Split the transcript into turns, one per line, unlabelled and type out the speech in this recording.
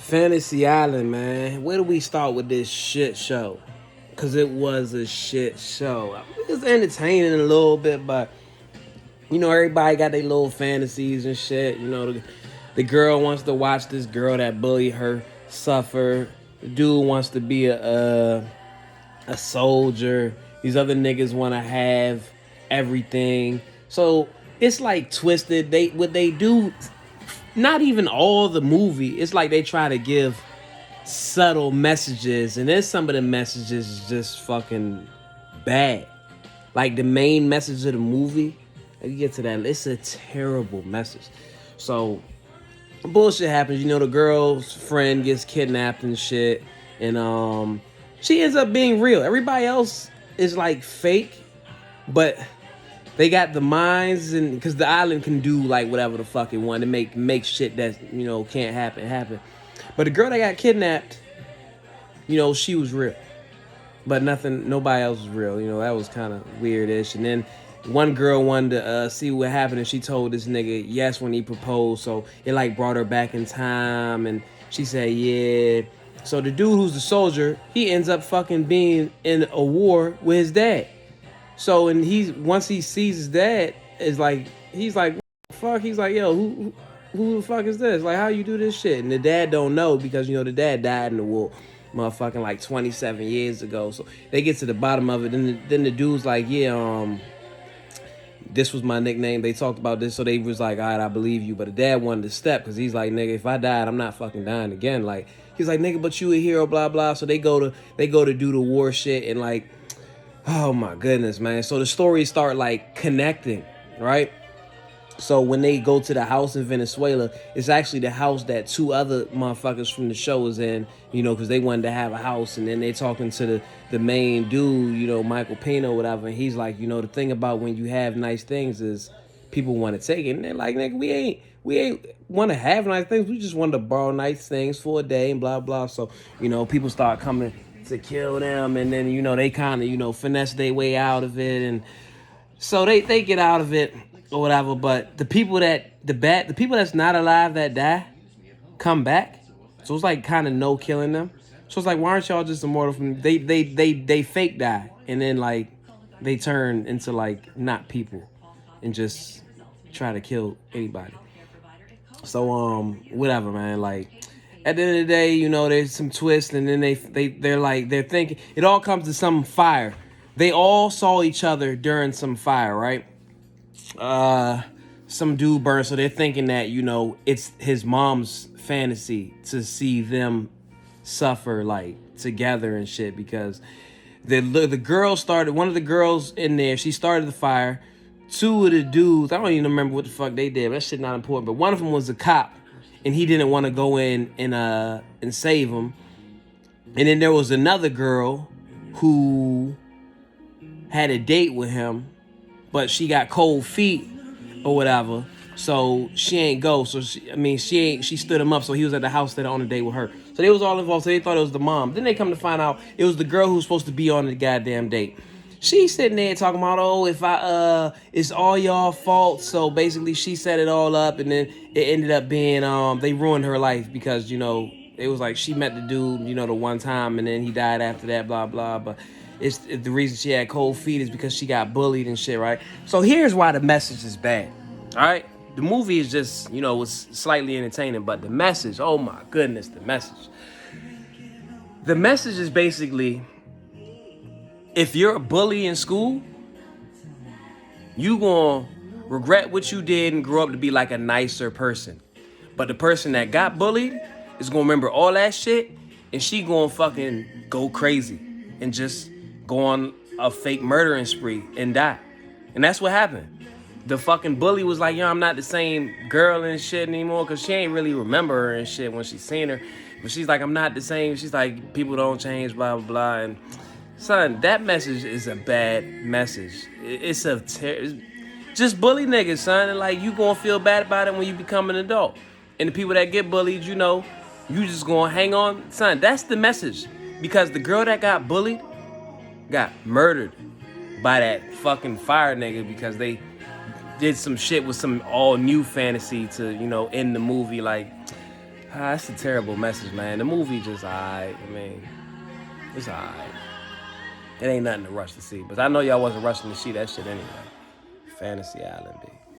Fantasy Island, man. Where do we start with this shit show? Cause it was a shit show. It's entertaining a little bit, but everybody got their little fantasies and shit. The girl wants to watch this girl that bullied her suffer. The dude wants to be a soldier. These other niggas want to have everything. So it's like twisted. What they do, not even all the movie. It's like they try to give subtle messages, and then some of the messages is just fucking bad. Like the main message of the movie, let me get to that. It's a terrible message. So bullshit happens. The girl's friend gets kidnapped and shit, and she ends up being real. Everybody else is like fake, but they got the minds, and because the island can do like whatever the fuck it want to make shit that can't happen. But the girl that got kidnapped, she was real, but nobody else was real. That was kind of weirdish. And then one girl wanted to see what happened, and she told this nigga yes when he proposed. So it like brought her back in time, and she said yeah. So the dude who's the soldier, he ends up fucking being in a war with his dad. So and once he sees his dad, he's like, what the fuck? He's like, yo, who the fuck is this? Like, how you do this shit? And the dad don't know because the dad died in the war, motherfucking like 27 years ago. So they get to the bottom of it. Then the dude's like, yeah, this was my nickname. They talked about this, so they was like, all right, I believe you. But the dad wanted to step because he's like, nigga, if I died, I'm not fucking dying again. Like, he's like, nigga, but you a hero, blah blah. So they go to do the war shit, and like, oh my goodness, man. So the stories start like connecting, right? So when they go to the house in Venezuela, it's actually the house that two other motherfuckers from the show was in, because they wanted to have a house. And then they talking to the main dude, Michael Pino, whatever. And he's like, the thing about when you have nice things is people want to take it. And they're like, nigga, we ain't want to have nice things. We just want to borrow nice things for a day and blah, blah. So, people start coming to kill them. And then, they kind of, finesse their way out of it. And so they get out of it or whatever, but the people that's not alive that die come back. So it's like kind of no killing them. So it's like, why aren't y'all just immortal from they fake die and then like they turn into like not people and just try to kill anybody. So whatever, man. Like at the end of the day, there's some twist, and then they're thinking it all comes to some fire. They all saw each other during some fire, right? Some dude burned, so they're thinking that it's his mom's fantasy to see them suffer like together and shit, because the girl started, one of the girls in there, she started the fire. Two of the dudes, I don't even remember what the fuck they did, but that shit not important, but one of them was a cop and he didn't want to go in and save him. And then there was another girl who had a date with him, but she got cold feet or whatever, so she ain't go. So she stood him up, so he was at the house that on a date with her. So they was all involved, so they thought it was the mom. Then they come to find out it was the girl who was supposed to be on the goddamn date. She's sitting there talking about, it's all y'all fault. So basically she set it all up, and then it ended up being, they ruined her life because, it was like she met the dude, the one time, and then he died after that, blah, blah, but it's the reason she had cold feet is because she got bullied and shit, right? So here's why the message is bad, all right? The movie is just, was slightly entertaining, but the message, oh my goodness, the message. The message is basically, if you're a bully in school, you gonna regret what you did and grow up to be like a nicer person. But the person that got bullied is gonna remember all that shit, and she gonna fucking go crazy and just go on a fake murdering spree and die. And that's what happened. The fucking bully was like, yo, I'm not the same girl and shit anymore, because she ain't really remember her and shit when she seen her. But she's like, I'm not the same. She's like, people don't change, blah, blah, blah. And son, that message is a bad message. It's just bully niggas, son. And like, you gonna feel bad about it when you become an adult. And the people that get bullied, you just gonna hang on. Son, that's the message. Because the girl that got bullied got murdered by that fucking fire nigga because they did some shit with some all new fantasy to, end the movie. Like, That's a terrible message, man. The movie just alright. I mean, it's alright. It ain't nothing to rush to see. But I know y'all wasn't rushing to see that shit anyway. Fantasy Island, B.